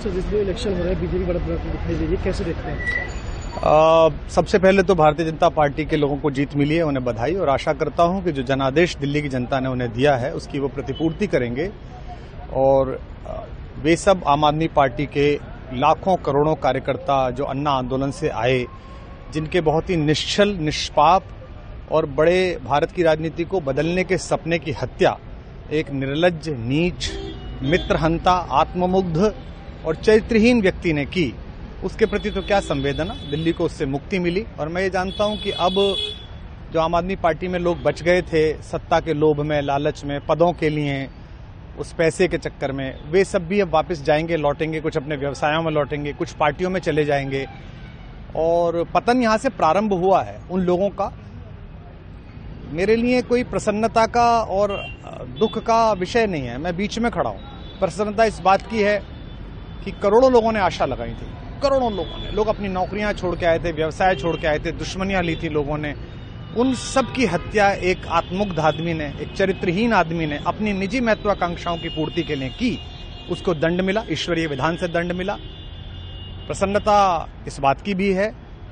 Sir, जिस दिन election हो रहा है बीजेपी बढ़त दिखाई दे रही है, कैसे देखते हैं? सबसे पहले तो भारतीय जनता पार्टी के लोगों को जीत मिली है, उन्हें बधाई, और आशा करता हूं कि जो जनादेश दिल्ली की जनता ने उन्हें दिया है उसकी वो प्रतिपूर्ति करेंगे। और वे सब आम आदमी पार्टी के लाखों करोड़ों कार्यकर्ता जो अन्ना आंदोलन से आए, जिनके बहुत ही निश्चल, निष्पाप और बड़े भारत की राजनीति को बदलने के सपने की हत्या एक निर्लज्ज, नीच, मित्रहंता, आत्ममुग्ध और चरित्रहीन व्यक्ति ने की, उसके प्रति तो क्या संवेदना। दिल्ली को उससे मुक्ति मिली। और मैं ये जानता हूं कि अब जो आम आदमी पार्टी में लोग बच गए थे सत्ता के लोभ में, लालच में, पदों के लिए, उस पैसे के चक्कर में, वे सब भी अब वापस जाएंगे, लौटेंगे, कुछ अपने व्यवसायों में लौटेंगे, कुछ पार्टियों में चले जाएंगे। और पतन यहां से प्रारंभ हुआ है उन लोगों का। मेरे लिए कोई प्रसन्नता का और दुख का विषय नहीं है, मैं बीच में खड़ा हूं। प्रसन्नता इस बात की है कि करोड़ों लोगों ने आशा लगाई थी, करोड़ों लोग अपनी नौकरियां छोड़ के आए थे, व्यवसाय छोड़ के आए थे, दुश्मनियां ली थी लोगों ने। उन सब की हत्या एक आत्ममुग्ध आदमी ने, एक चरित्रहीन आदमी ने अपनी निजी महत्वाकांक्षाओं की पूर्ति के लिए की। उसको दंड मिला, ईश्वरीय विधान से दंड मिला। प्रसन्नता इस बात की भी है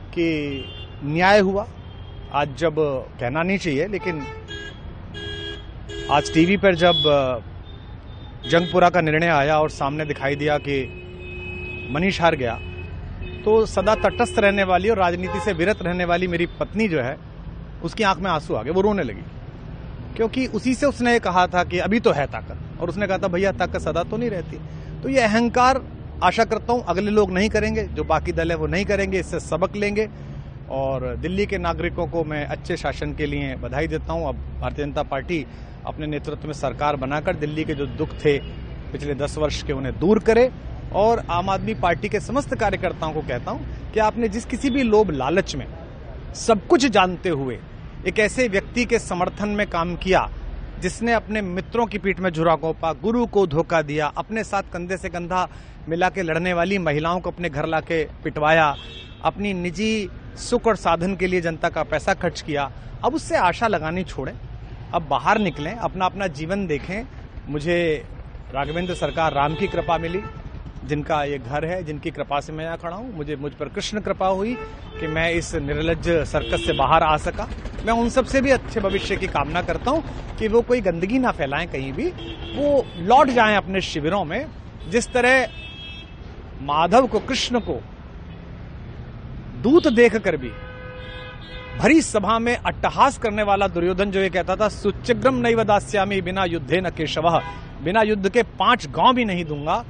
कि न्याय हुआ। आज जब कहना नहीं चाहिए, लेकिन आज टीवी पर जब जंगपुरा का निर्णय आया और सामने दिखाई दिया कि मनीष हार गया, तो सदा तटस्थ रहने वाली और राजनीति से विरत रहने वाली मेरी पत्नी जो है, उसकी आंख में आंसू आ गए, वो रोने लगी। क्योंकि उसी से उसने कहा था कि अभी तो है ताकत, और उसने कहा था भैया ताकत सदा तो नहीं रहती। तो ये अहंकार आशा करता हूं अगले लोग नहीं करेंगे, जो बाकी दल है वो नहीं करेंगे, इससे सबक लेंगे। और दिल्ली के नागरिकों को मैं अच्छे शासन के लिए बधाई देता हूं। अब भारतीय जनता पार्टी अपने नेतृत्व में सरकार बनाकर दिल्ली के जो दुख थे पिछले 10 वर्ष के, उन्हें दूर करे। और आम आदमी पार्टी के समस्त कार्यकर्ताओं को कहता हूं कि आपने जिस किसी भी लोभ लालच में, सब कुछ जानते हुए एक ऐसे व्यक्ति के समर्थन में काम किया जिसने अपने मित्रों की पीठ में झुरा घोंपा, गुरु को धोखा दिया, अपने साथ कंधे से कंधा मिला के लड़ने वाली महिलाओं को अपने घर लाके पिटवाया, अपनी निजी सुख और साधन के लिए जनता का पैसा खर्च किया, अब उससे आशा लगानी छोड़ें, अब बाहर निकलें, अपना अपना जीवन देखें। मुझे राघवेंद्र सरकार राम की कृपा मिली, जिनका ये घर है, जिनकी कृपा से मैं यहाँ खड़ा हूँ। मुझ पर कृष्ण कृपा हुई कि मैं इस निर्लज्ज सर्कस से बाहर आ सका। मैं उन सब से भी अच्छे भविष्य की कामना करता हूँ कि वो कोई गंदगी ना फैलाएं कहीं भी, वो लौट जाएं अपने शिविरों में। जिस तरह माधव को, कृष्ण को दूत देखकर भी भरी सभा में अट्टहास करने वाला दुर्योधन जो ये कहता था सुचिग्रम नैव दास्यामि बिना युद्धे न केशवः, बिना युद्ध के 5 गांव भी नहीं दूंगा,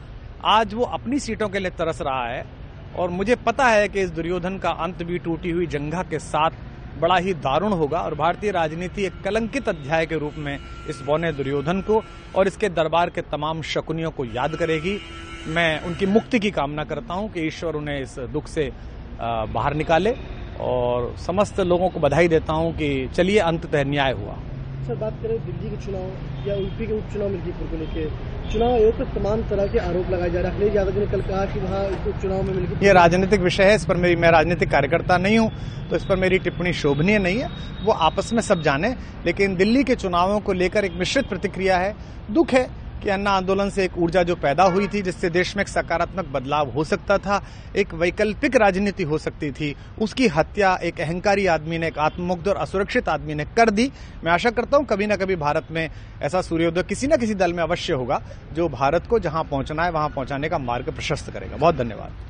आज वो अपनी सीटों के लिए तरस रहा है। और मुझे पता है कि इस दुर्योधन का अंत भी टूटी हुई जंघा के साथ बड़ा ही दारुण होगा। और भारतीय राजनीति एक कलंकित अध्याय के रूप में इस बौने दुर्योधन को और इसके दरबार के तमाम शकुनियों को याद करेगी। मैं उनकी मुक्ति की कामना करता हूं कि ईश्वर उन्हें इस दुख से बाहर निकाले, और समस्त लोगों को बधाई देता हूं कि चलिए अंततः न्याय हुआ। सर, बात करें दिल्ली के चुनाव या यूपी के उपचुनाव मिल्कीपुर को लेकर, चुनाव आयोग पर तमाम तरह के आरोप लगाए जा रहे हैं। अखिलेश यादव ने कल कहा कि वहाँ उपचुनाव में मिल्कीपुर, ये राजनीतिक विषय है, इस पर मैं राजनीतिक कार्यकर्ता नहीं हूं, तो इस पर मेरी टिप्पणी शोभनीय नहीं है, वो आपस में सब जाने। लेकिन दिल्ली के चुनावों को लेकर एक मिश्रित प्रतिक्रिया है। दुख है कि अन्ना आंदोलन से एक ऊर्जा जो पैदा हुई थी, जिससे देश में एक सकारात्मक बदलाव हो सकता था, एक वैकल्पिक राजनीति हो सकती थी, उसकी हत्या एक अहंकारी आदमी ने, एक आत्ममुग्ध और असुरक्षित आदमी ने कर दी। मैं आशा करता हूं कभी न कभी भारत में ऐसा सूर्योदय किसी न किसी दल में अवश्य होगा, जो भारत को जहां पहुंचना है वहां पहुंचाने का मार्ग प्रशस्त करेगा। बहुत धन्यवाद।